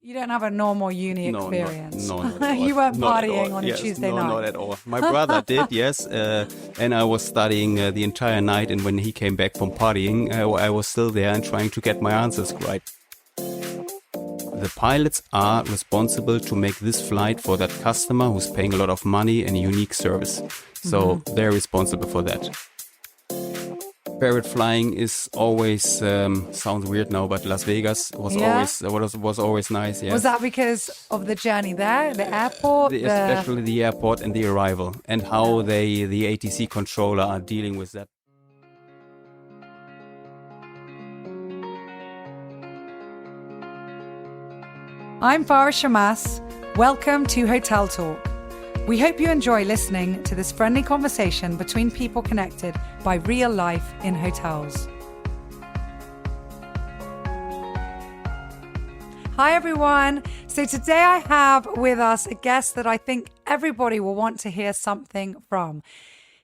You don't have a normal uni No, experience. no, not at all. You weren't Not at partying all. on a Yes, Tuesday no, night. not at all. My brother did, yes, and I was studying the entire night. And when he came back from partying, I was still there and trying to get my answers right. The pilots are responsible to make this flight for that customer who's paying a lot of money and a unique service. So they're responsible for that. Parrot flying is always sounds weird now, but Las Vegas was always nice. Yes. Was that because of the journey there, the airport, especially the airport and the arrival, and how the ATC controller are dealing with that. I'm Farah Shammas. Welcome to Hotel Talk. We hope you enjoy listening to this friendly conversation between people connected by real life in hotels. Hi everyone. So today I have with us a guest that I think everybody will want to hear something from.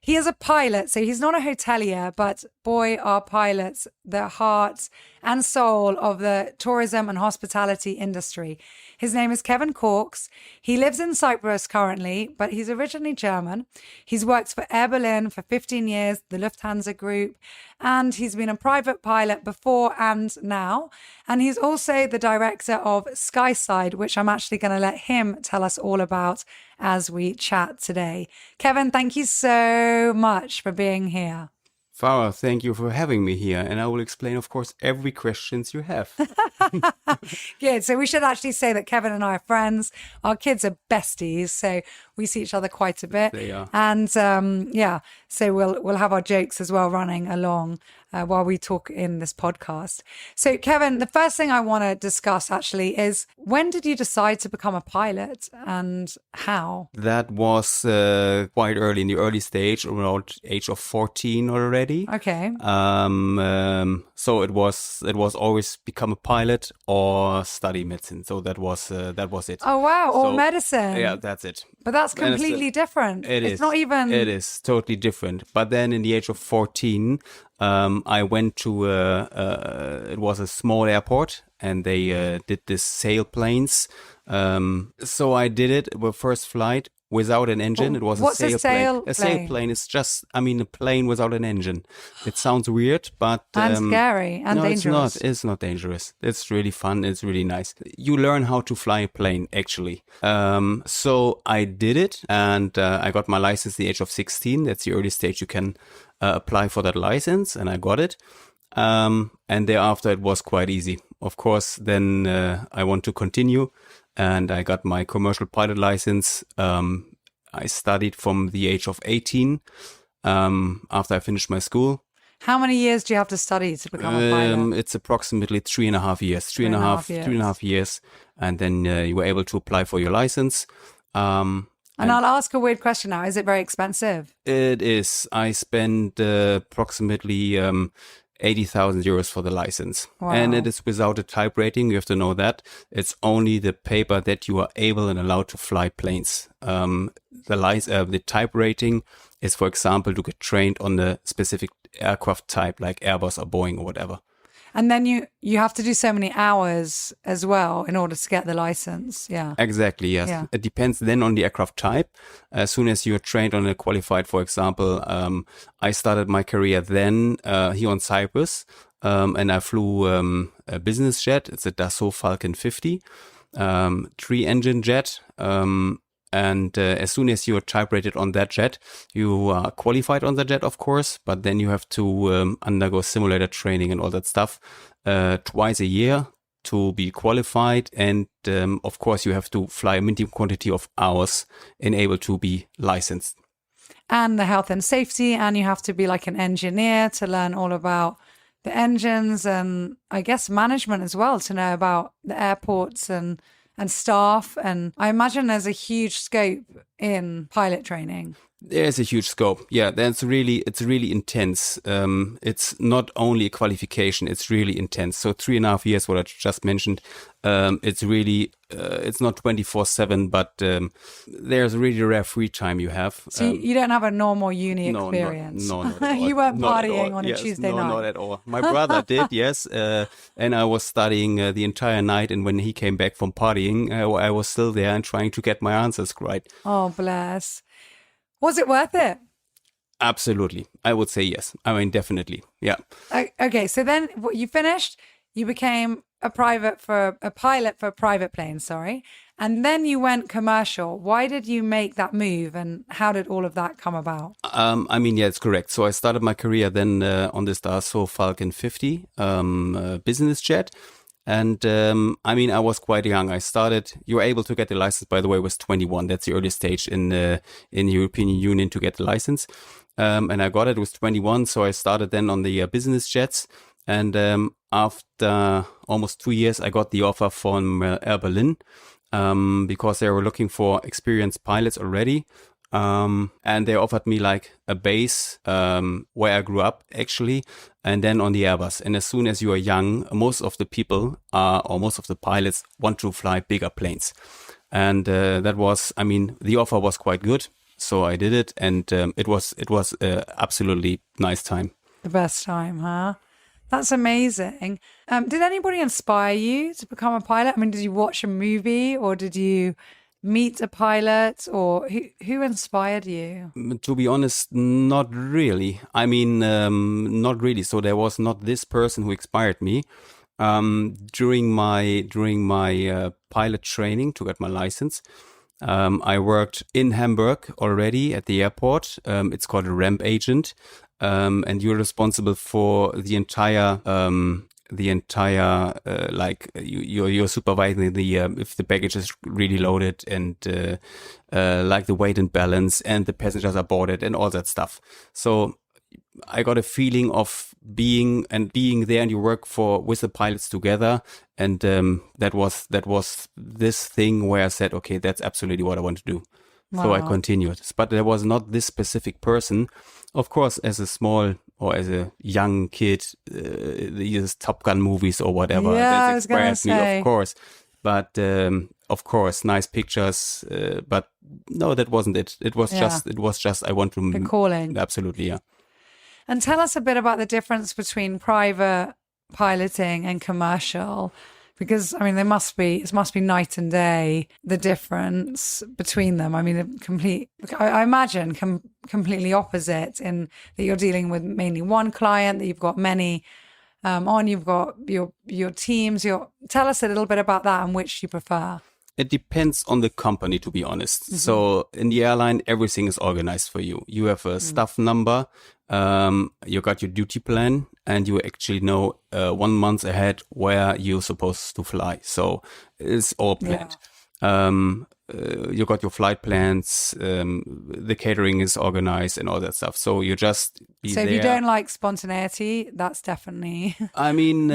He is a pilot, so he's not a hotelier, but boy, are pilots the heart and soul of the tourism and hospitality industry. His name is Korcz. He lives in Cyprus currently, but he's originally German. He's worked for Air Berlin for 15 years, the Lufthansa Group, and he's been a private pilot before and now. And he's also the director of Skyside, which I'm actually going to let him tell us all about as we chat today. Kevin, thank you so much for being here. Farah, thank you for having me here, and I will explain, of course, every questions you have. Good. So we should actually say that Kevin and I are friends. Our kids are besties, so we see each other quite a bit. They are. And so we'll have our jokes as well running along while we talk in this podcast. So Kevin, the first thing I want to discuss actually is, when did you decide to become a pilot and how? That was quite early, in the early stage, around age of 14 already. Okay. So it was always become a pilot or study medicine. So that was it. Oh wow, or So, medicine. Yeah, that's it. But that's And it's completely different. It's is. not even. It is totally different. But then, in the age of 14, I went to it was a small airport, and they did this sailplanes. So I did it. The first flight without an engine. It was What's a a sailplane. sailplane? A sailplane is just, a plane without an engine. It sounds weird, but And scary and no, dangerous. It's not dangerous. It's really fun. It's really nice. You learn how to fly a plane, actually. So I did it, and I got my license at the age of 16. That's the earliest stage you can apply for that license, and I got it. And thereafter, it was quite easy. Of course, then I want to continue, and I got my commercial pilot license. I studied from the age of 18 after I finished my school. How many years do you have to study to become a pilot? It's approximately 3.5 years. 3.5 years. And then you were able to apply for your license. And I'll ask a weird question now. Is it very expensive? It is. I spent approximately 80,000 euros for the license. Wow. And it is without a type rating. You have to know that. It's only the paper that you are able and allowed to fly planes. The type rating is, for example, to get trained on the specific aircraft type, like Airbus or Boeing or whatever. And then you have to do so many hours as well in order to get the license. Yeah. Exactly, yes. Yeah. It depends then on the aircraft type. As soon as you're trained on a qualified, for example, I started my career then here on Cyprus, and I flew a business jet. It's a Dassault Falcon 50, 3-engine jet. And as soon as you're type rated on that jet, you are qualified on the jet, of course, but then you have to undergo simulator training and all that stuff twice a year to be qualified. And of course, you have to fly a minimum quantity of hours and able to be licensed. And the health and safety, and you have to be like an engineer to learn all about the engines and I guess management as well, to know about the airports and staff. And I imagine there's a huge scope in pilot training. There's a huge scope. Yeah, it's really intense. It's not only a qualification, it's really intense. So 3.5 years, what I just mentioned, it's really it's not 24/7, but there's really rare free time you have. So you don't have a normal uni No, experience. not at all. You weren't Not at partying all. on a Yes, Tuesday no, night. not at all. My brother did, yes, and I was studying the entire night. And when he came back from partying, I was still there and trying to get my answers right. Oh, bless. Was it worth it? Absolutely, I would say yes. I mean, definitely, yeah. Okay, so then you finished. You became a pilot for a private plane, sorry. And then you went commercial. Why did you make that move and how did all of that come about? I mean, yeah, it's correct. So I started my career then on this Dassault Falcon 50 business jet. And I mean, I was quite young. You were able to get the license, by the way, was 21. That's the earliest stage in the European Union to get the license. And I got it was 21. So I started then on the business jets. And after almost 2 years, I got the offer from Air Berlin because they were looking for experienced pilots already. And they offered me like a base where I grew up actually, and then on the Airbus. And as soon as you are young, most of the people or most of the pilots want to fly bigger planes. And that was, I mean, the offer was quite good. So I did it, and it was absolutely nice time. The best time, huh? That's amazing. Did anybody inspire you to become a pilot? I mean, did you watch a movie or did you meet a pilot, or who inspired you? To be honest, not really. I mean, not really. So there was not this person who inspired me. During my pilot training to get my license, I worked in Hamburg already at the airport. It's called a ramp agent, and you're responsible for the entire like you're supervising the if the baggage is really loaded and like the weight and balance and the passengers are boarded and all that stuff. So I got a feeling of being there, and you work with the pilots together, and that was this thing where I said, okay, that's absolutely what I want to do. Wow. So I continued, but there was not this specific person. Of course, as a small or as a young kid, these Top Gun movies or whatever, yeah, that inspired me, of course. But of course, nice pictures. But no, that wasn't it. It was just I want to. The calling. Absolutely, yeah. And tell us a bit about the difference between private piloting and commercial, because I mean, it must be night and day, the difference between them. I mean, I imagine completely opposite in that you're dealing with mainly one client, that you've got many you've got your teams. Tell us a little bit about that and which you prefer. It depends on the company, to be honest. Mm-hmm. So in the airline, everything is organized for you. You have a staff number, you got your duty plan, and you actually know 1 month ahead where you're supposed to fly. So it's all planned. Yeah. You got your flight plans, the catering is organized and all that stuff. So you just be there. So if you don't like spontaneity, that's definitely... I mean,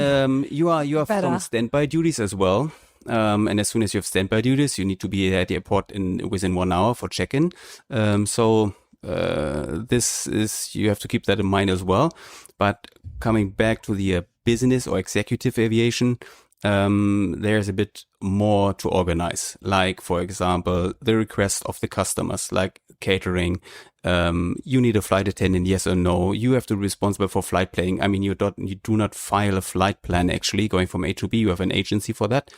you have some standby duties as well. And as soon as you have standby duties, you need to be at the airport within 1 hour for check-in. So this is, you have to keep that in mind as well. But coming back to the business or executive aviation, there's a bit more to organize. Like, for example, the request of the customers, like catering. You need a flight attendant, yes or no. You have to be responsible for flight planning. I mean, you do not file a flight plan actually going from A to B. You have an agency for that,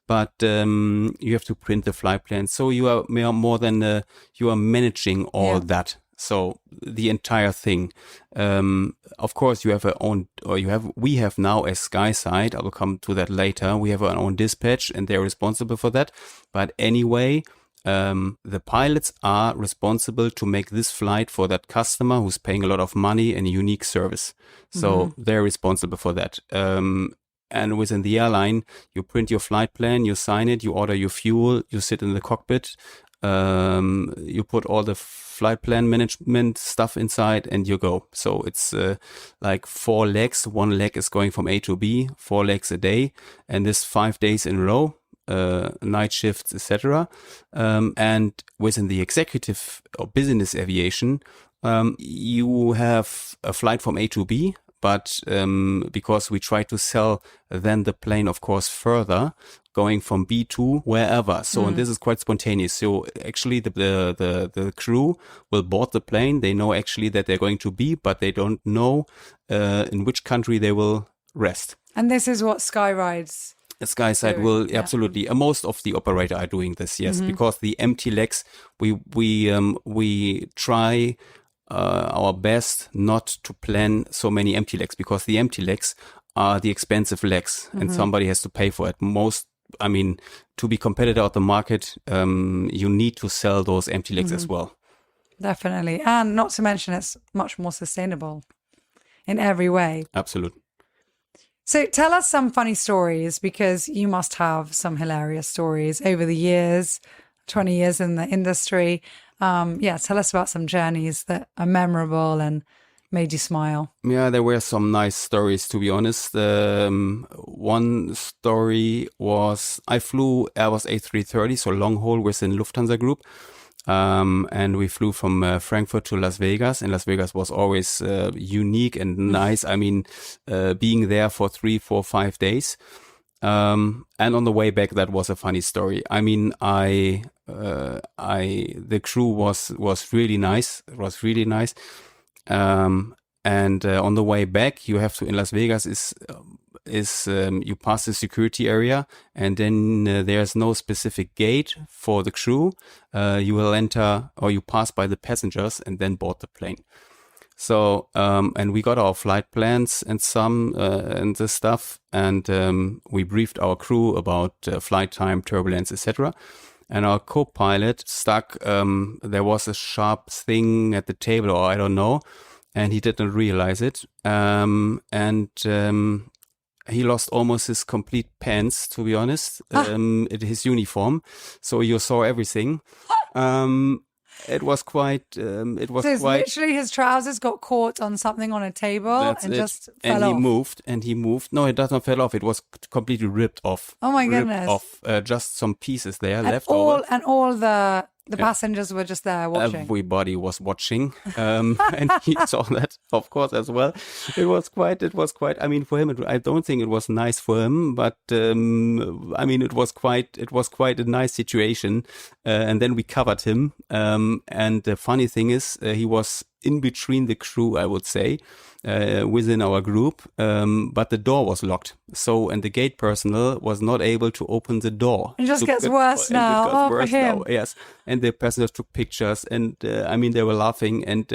but you have to print the flight plan. So you are more than you are managing all that. So the entire thing. Of course, you have we have now as Skyside. I will come to that later. We have our own dispatch, and they're responsible for that. But anyway, the pilots are responsible to make this flight for that customer who's paying a lot of money and a unique service. So they're responsible for that. And within the airline, you print your flight plan, you sign it, you order your fuel, you sit in the cockpit, you put all the flight plan management stuff inside, and you go. So it's like 4 legs. 1 leg is going from A to B, 4 legs a day, and this 5 days in a row. Night shifts, etc. And within the executive or business aviation, you have a flight from A to B, but because we try to sell then the plane, of course, further, going from B to wherever. So, and this is quite spontaneous. So actually the crew will board the plane. They know actually that they're going to B, but they don't know in which country they will rest. And this is what Skyride's Skyside will absolutely. Most of the operator are doing this, yes, because the empty legs, we try our best not to plan so many empty legs, because the empty legs are the expensive legs, and somebody has to pay for it. To be competitive at the market, you need to sell those empty legs as well. Definitely, and not to mention it's much more sustainable in every way. Absolutely. So tell us some funny stories, because you must have some hilarious stories over the years, 20 years in the industry. Tell us about some journeys that are memorable and made you smile. Yeah, there were some nice stories, to be honest. One story was I flew Airbus A330, so long haul within Lufthansa Group. And we flew from Frankfurt to Las Vegas, and Las Vegas was always unique and nice. Being there for 3, 4, 5 days. And on the way back, that was a funny story. The crew was really nice. It was really nice. And on the way back, you have to, in Las Vegas you pass the security area, and then there's no specific gate for the crew. You will enter, or you pass by the passengers and then board the plane. So, and we got our flight plans and and the stuff, and we briefed our crew about flight time, turbulence, etc. And our co-pilot there was a sharp thing at the table, or I don't know, and he didn't realize it. He lost almost his complete pants, to be honest, his uniform. So you saw everything. It was quite. Literally his trousers got caught on something on a table just fell off. He moved. No, it doesn't fall off. It was completely ripped off. Oh my goodness! Just some pieces there left over. And all the passengers were just there watching. Everybody was watching, and he saw that, of course, as well. It was quite. For him, I don't think it was nice for him, but it was quite a nice situation. And then we covered him. And the funny thing is, he was in between the crew, I would say, within our group, but the door was locked. So, and the gate personnel was not able to open the door. It just gets worse now. For him. Yes. And the passengers took pictures, and they were laughing, and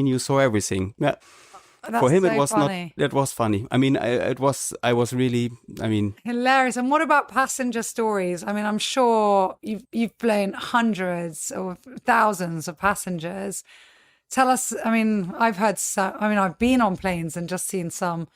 you saw everything. Yeah. For him, it was funny. That was funny. I was really, hilarious. And what about passenger stories? I'm sure you've flown hundreds or thousands of passengers. Tell us, I've been on planes and just seen some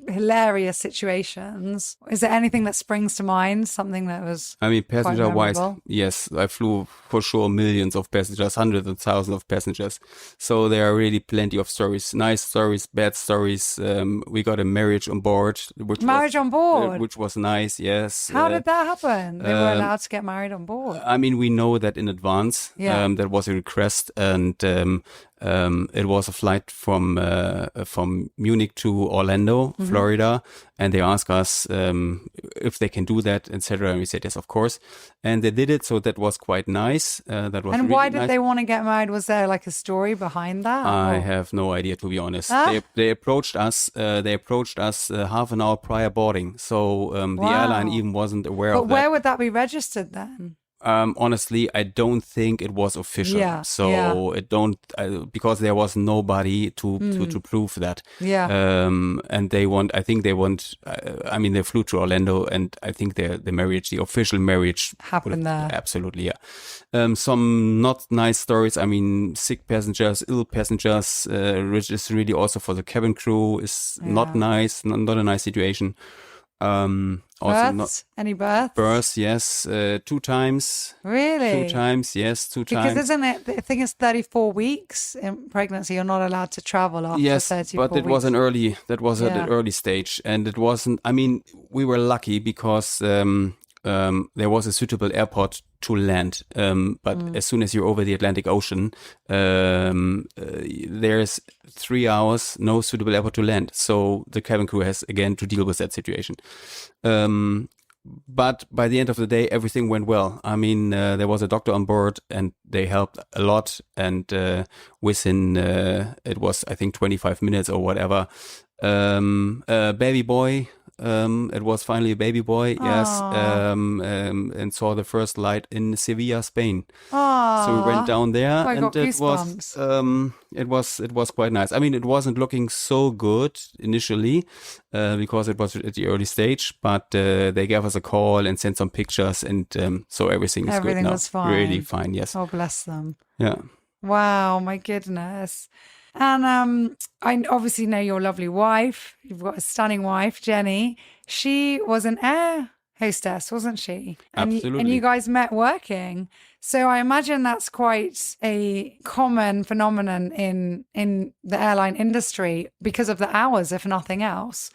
hilarious situations. Is there anything that springs to mind? Something that was passenger-wise, yes, I flew for sure millions of passengers, hundreds of thousands of passengers. So there are really plenty of stories, nice stories, bad stories. We got a marriage on board. Which was nice, yes. How did that happen? They were allowed to get married on board? We know that in advance. Yeah. That was a request, and it was a flight from Munich to Orlando, Florida, and they asked us if they can do that, etc. And we said yes, of course, and they did it. So that was quite nice. That was. And really why did nice. They want to get married? Was there like a story behind that? I have no idea, to be honest. They approached us. Half an hour prior boarding, so the airline even wasn't aware of that. But where would that be registered then? Honestly, I don't think it was official. Yeah, so it don't because there was nobody to prove that. Yeah. And they flew to Orlando, and I think the official marriage happened there. Absolutely, yeah. Some not nice stories. Sick passengers, ill passengers, which is really also for the cabin crew is not nice, not a nice situation. Any births? Births, yes, 2 times. Really? 2 times, yes, 2 times. Because isn't it, I think it's 34 weeks in pregnancy, you're not allowed to travel after 34 weeks. Yes, but it was at an early stage, and it wasn't, we were lucky because there was a suitable airport to land. But as soon as you're over the Atlantic Ocean, there's 3 hours, no suitable airport to land. So the cabin crew has again to deal with that situation. But by the end of the day, everything went well. I mean, there was a doctor on board and they helped a lot. And within, it was, I think, 25 minutes or whatever, a baby boy, it was finally a baby boy, yes, and saw the first light in Sevilla, Spain. Aww. So we went down there, I and got goosebumps. it was quite nice. I mean, it wasn't looking so good initially because it was at the early stage, but they gave us a call and sent some pictures, and so everything is good now. Was fine. Really fine, yes. Oh, bless them. Yeah. Wow, my goodness. And I obviously know your lovely wife. You've got a stunning wife, Jenny. She was an air hostess, wasn't she? Absolutely. And you guys met working. So I imagine that's quite a common phenomenon in the airline industry because of the hours, if nothing else,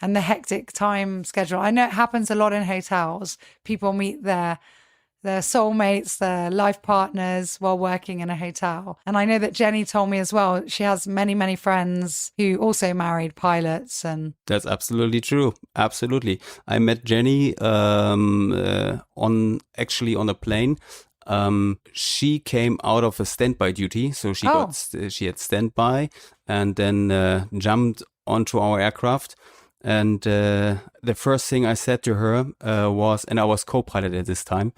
and the hectic time schedule. I know it happens a lot in hotels. People meet their soulmates, their life partners while working in a hotel. And I know that Jenny told me as well, she has many, many friends who also married pilots. And that's absolutely true. Absolutely. I met Jenny on a plane. She came out of a standby duty. So she had standby and then jumped onto our aircraft. And the first thing I said to her was, and I was co-pilot at this time,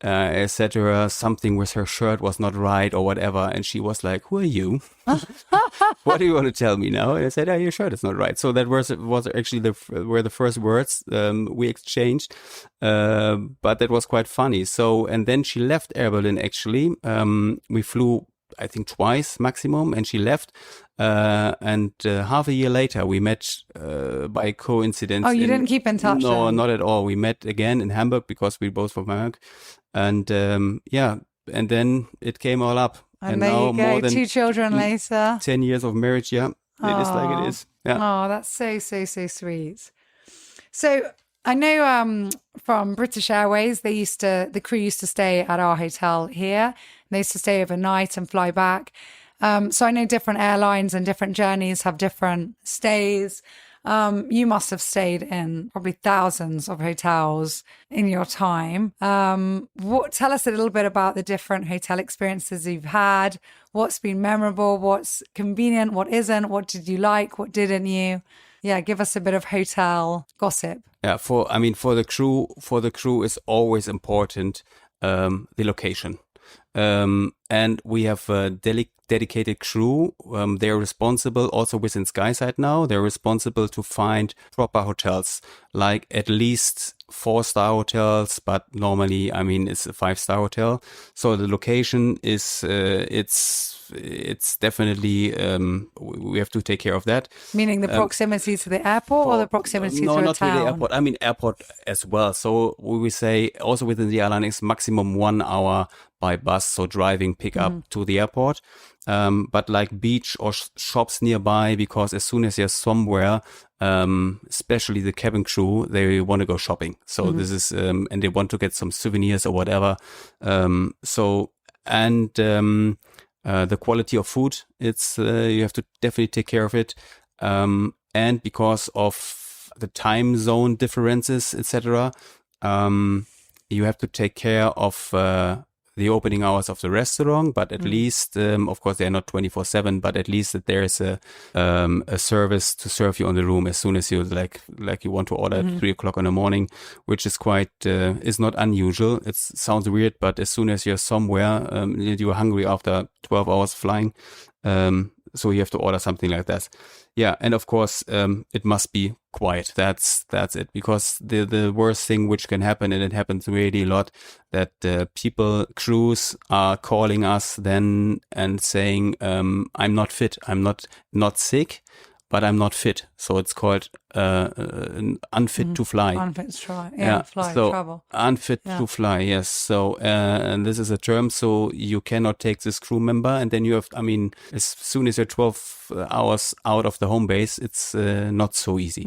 I said to her something with her shirt was not right or whatever. And she was like, "Who are you? What do you want to tell me now?" And I said, "Oh, your shirt is not right." So that was actually were the first words we exchanged. But that was quite funny. So, and then she left Air Berlin actually. We flew, I think, twice maximum, and she left. And half a year later, we met by coincidence. Oh, you didn't keep in touch? No, then? not at all. We met again in Hamburg because we both from Hamburg. And and then it came all up. And there now, you go, more than 2 children later. 10 years of marriage, yeah. It is like it is. Yeah. Oh, that's so, so, so sweet. So I know from British Airways, the crew used to stay at our hotel here. They used to stay overnight and fly back. So I know different airlines and different journeys have different stays. You must have stayed in probably thousands of hotels in your time. Tell us a little bit about the different hotel experiences you've had. What's been memorable? What's convenient? What isn't? What did you like? What didn't you? Yeah, give us a bit of hotel gossip. Yeah, for the crew is always important the location. And we have a dedicated crew. They're responsible also within Skyside now. They're responsible to find proper hotels, like at least 4-star hotels, but normally, I mean, it's a 5-star hotel. So the location is, it's definitely, we have to take care of that. Meaning the proximity to the airport or the proximity to a town? No, not really airport. I mean, airport as well. So we say also within the airline is maximum 1 hour by bus. So driving, pick up to the airport. But like beach or shops nearby, because as soon as you're somewhere, especially the cabin crew, they want to go shopping. So this is, and they want to get some souvenirs or whatever. The quality of food, it's, you have to definitely take care of it. And because of the time zone differences, etc., you have to take care of, the opening hours of the restaurant, but at least, of course, they're not 24/7, but at least that there is a service to serve you on the room as soon as you like you want to order at 3 o'clock in the morning, which is quite is not unusual. It sounds weird, but as soon as you're somewhere, you're hungry after 12 hours flying, so you have to order something like that. Yeah, and of course, it must be quiet. That's it. Because the worst thing which can happen, and it happens really a lot, that people, crews are calling us then and saying, "I'm not fit. I'm not sick, but I'm not fit." So it's called unfit to fly. Unfit to fly. Yeah, fly, so travel. Unfit to fly, yes. So, and this is a term, so you cannot take this crew member, and then you have, I mean, as soon as you're 12 hours out of the home base, it's not so easy.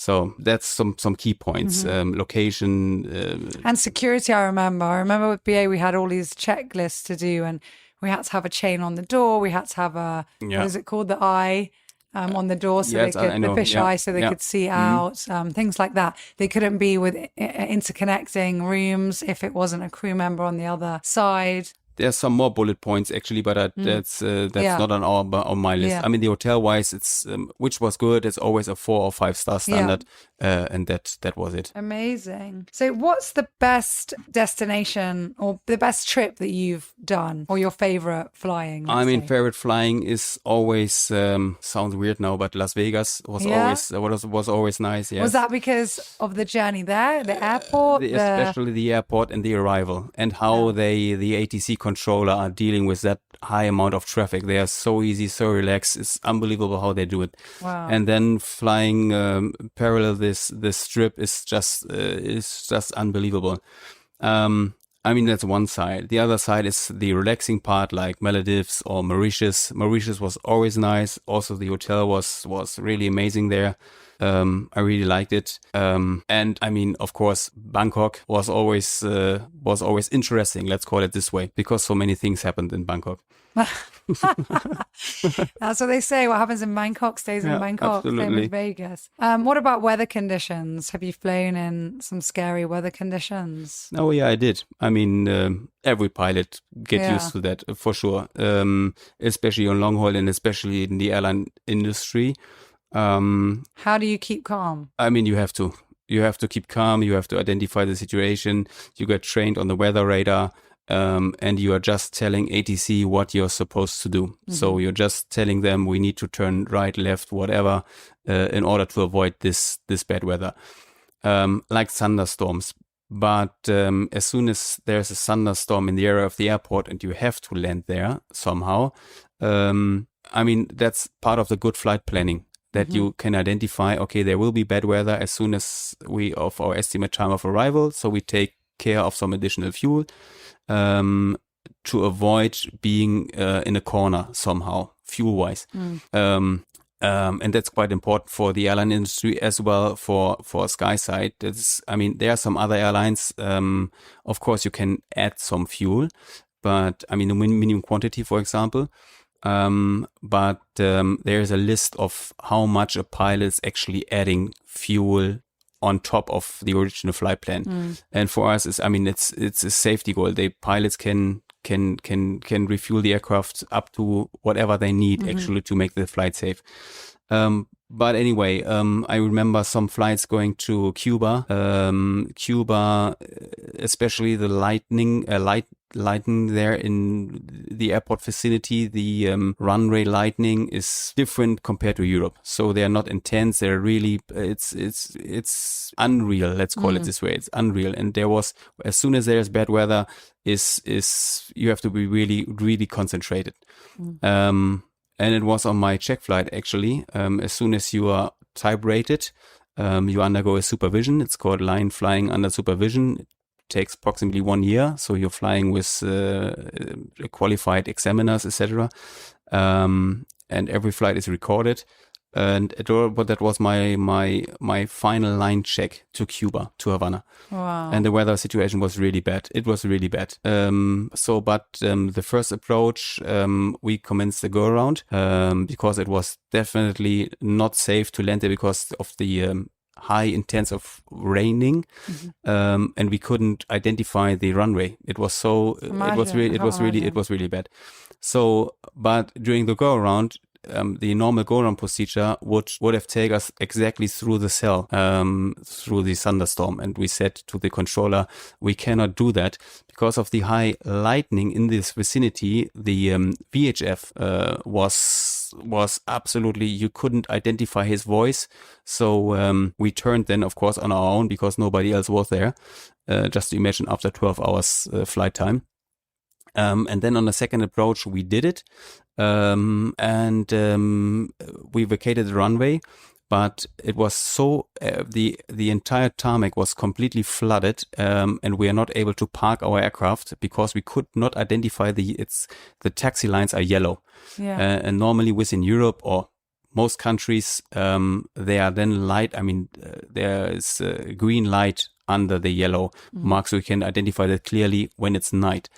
So that's some key points. Location. And security, I remember with BA, we had all these checklists to do, and we had to have a chain on the door. We had to have what is it called? The eye on the door, so yes, they could, the fish eye, so they could see out, things like that. They couldn't be with interconnecting rooms if it wasn't a crew member on the other side. There's some more bullet points actually, but that's not on my list. Yeah. I mean, the hotel wise, it's which was good. It's always a 4 or 5 star standard, and that was it. Amazing. So, what's the best destination or the best trip that you've done, or your favorite flying? Favorite flying is always sounds weird now, but Las Vegas was always nice. Yes. Was that because of the journey there, the airport, especially the airport and the arrival, and how the ATC controller are dealing with that high amount of traffic. They are so easy, so relaxed. It's unbelievable how they do it. Wow. And then flying parallel this strip is just unbelievable. That's one side. The other side is the relaxing part, like Maldives or Mauritius. Mauritius was always nice. Also, the hotel was really amazing there. I really liked it. And of course, Bangkok was always interesting. Let's call it this way, because so many things happened in Bangkok. That's what they say. What happens in Bangkok stays in Bangkok. Same as Vegas. What about weather conditions? Have you flown in some scary weather conditions? Oh yeah, I did. Every pilot get used to that for sure. Especially on long haul and especially in the airline industry. How do you keep calm? You have to keep calm. You have to identify the situation. You get trained on the weather radar. And you are just telling ATC what you're supposed to do. Mm-hmm. So you're just telling them we need to turn right, left, whatever, in order to avoid this bad weather, like thunderstorms. But as soon as there's a thunderstorm in the area of the airport and you have to land there somehow, that's part of the good flight planning. That you can identify, okay, there will be bad weather as soon as of our estimate time of arrival. So we take care of some additional fuel to avoid being in a corner somehow, fuel-wise. And that's quite important for the airline industry as well for Skyside. There are some other airlines. Of course, you can add some fuel, but the minimum quantity, for example. But there is a list of how much a pilot is actually adding fuel on top of the original flight plan. And for us, it's a safety goal. The pilots can refuel the aircraft up to whatever they need actually to make the flight safe. But anyway, I remember some flights going to Cuba. Cuba, especially the lightning there in the airport facility, the runway lightning is different compared to Europe. So they are not intense. They're really, it's unreal. Let's call it this way. It's unreal. And there was, as soon as there's bad weather, you have to be really, really concentrated. And it was on my check flight, actually. As soon as you are type rated, you undergo a supervision. It's called line flying under supervision. It takes approximately 1 year. So you're flying with qualified examiners, etc. And every flight is recorded. But that was my final line check to Cuba, to Havana. Wow. And the weather situation was really bad. It was really bad. The first approach, we commenced the go around, because it was definitely not safe to land there because of the high intense of raining, and we couldn't identify the runway. It was it was really bad. So, but during the go around, the normal go-around procedure would have taken us exactly through the cell, through the thunderstorm. And we said to the controller, we cannot do that because of the high lightning in this vicinity. The VHF was absolutely, you couldn't identify his voice. So we turned then, of course, on our own because nobody else was there. Just to imagine, after 12 hours flight time. And then on the second approach, we did it. And we vacated the runway, but it was so, the entire tarmac was completely flooded, and we are not able to park our aircraft because we could not identify the taxi lines are yellow. Yeah. And normally within Europe or most countries, they are then light. I mean, there is a green light under the yellow mark, so you can identify that clearly when it's night.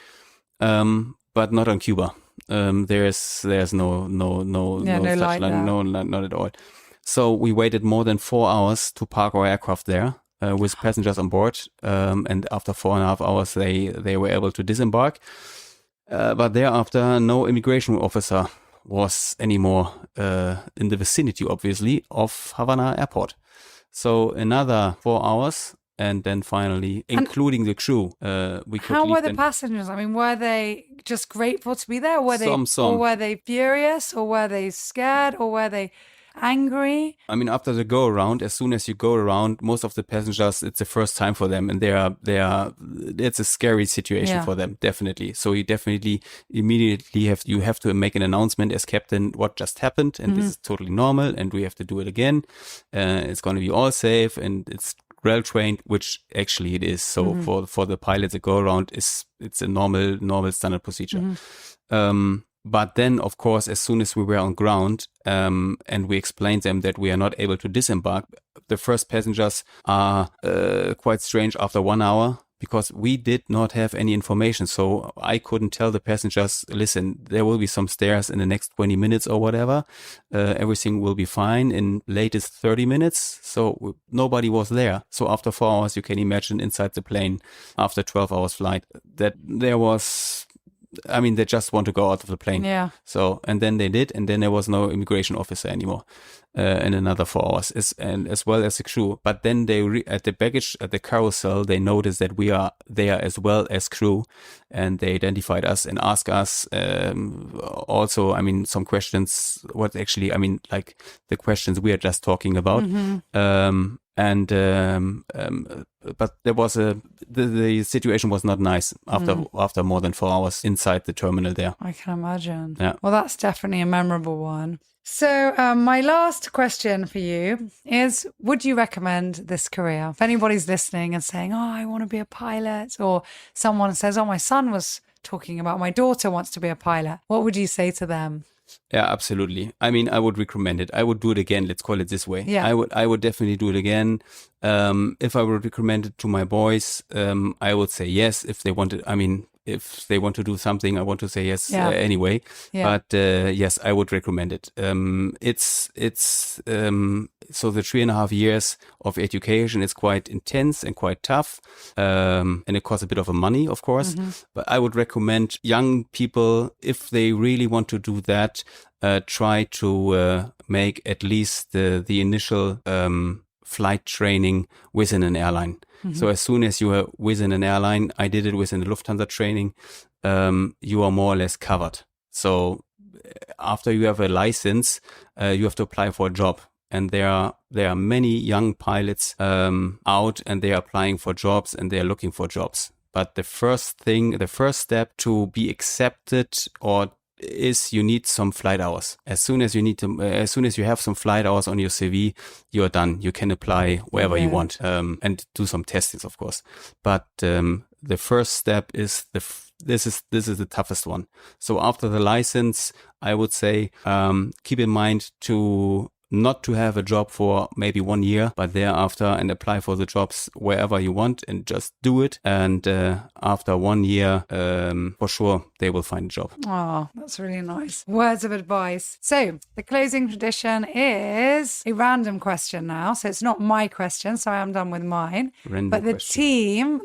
But not on Cuba. There's no such light line, there. no, not at all. So we waited more than 4 hours to park our aircraft there with passengers on board. And after 4.5 hours, they were able to disembark. But thereafter, no immigration officer was anymore in the vicinity, obviously, of Havana Airport. So another 4 hours. And then finally, including the crew, we could How leave were the them. passengers? I mean, were they just grateful to be there? Were they, Some. Or were they furious? Or were they scared? Or were they angry? I mean, after the go around, as soon as you go around, most of the passengers, it's the first time for them, and it's a scary situation for them, definitely. So you definitely immediately have to make an announcement as captain what just happened, and this is totally normal, and we have to do it again. It's going to be all safe, and it's well trained, which actually it is. So for the pilots, a go around it's a normal standard procedure. But then, of course, as soon as we were on ground, and we explained them that we are not able to disembark, the first passengers are quite strange after 1 hour, because we did not have any information. So I couldn't tell the passengers, listen, there will be some stairs in the next 20 minutes or whatever. Everything will be fine in latest 30 minutes. So nobody was there. So after 4 hours, you can imagine inside the plane, after 12 hours flight, that there was... I mean, they just want to go out of the plane. Yeah. So, and then they did, and then there was no immigration officer anymore in another 4 hours, as well as the crew. But then at the carousel, they noticed that we are there as well as crew, and they identified us and asked us also, I mean, some questions. What actually, I mean, like the questions we are just talking about. But there was the situation was not nice after more than 4 hours inside the terminal there. I can imagine. Yeah. Well, that's definitely a memorable one. So my last question for you is, would you recommend this career? If anybody's listening and saying, oh, I want to be a pilot, or someone says, oh, my son was talking about my daughter wants to be a pilot, what would you say to them? Yeah, absolutely. I mean, I would recommend it. I would do it again. Let's call it this way. Yeah. I would definitely do it again. If I would recommend it to my boys, I would say yes. If they want to do something, I want to say yes anyway. Yeah. But yes, I would recommend it. It's so the 3.5 years of education is quite intense and quite tough, and it costs a bit of money, of course. But I would recommend young people, if they really want to do that, try to make at least the initial flight training within an airline. So as soon as you are within an airline, I did it within the Lufthansa training, you are more or less covered. So after you have a license, you have to apply for a job. And there are many young pilots out, and they are applying for jobs, and they are looking for jobs. But the first step to be accepted is you need some flight hours. As soon as you have some flight hours on your CV, you're done. You can apply wherever you want, and do some testings, of course. But the first step is this is the toughest one. So after the license, I would say keep in mind not to have a job for maybe 1 year, but thereafter and apply for the jobs wherever you want and just do it. And after 1 year, for sure, they will find a job. Oh, that's really nice. Words of advice. So the closing tradition is a random question now. So it's not my question, so I am done with mine. But the team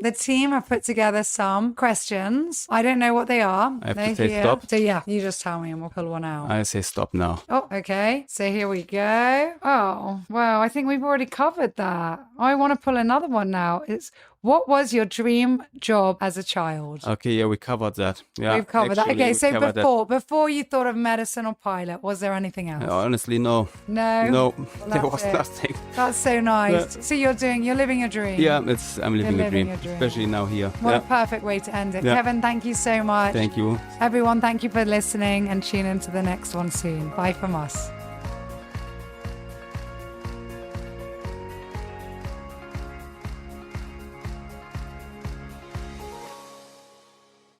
have put together some questions. I don't know what they are. I have to say stop. So yeah, you just tell me and we'll pull one out. I say stop now. Oh, okay. So here we go. Oh, well, I think we've already covered that. I want to pull another one now. It's, what was your dream job as a child? Okay, yeah, we covered that. Yeah, we've covered that. Okay, so before you thought of medicine or pilot, was there anything else? Honestly, no. No? No, Well, there was nothing. That's so nice. So you're living your dream. Yeah, I'm living a dream, especially now here. What a perfect way to end it. Yeah. Kevin, thank you so much. Thank you. Everyone, thank you for listening, and tune into the next one soon. Bye from us.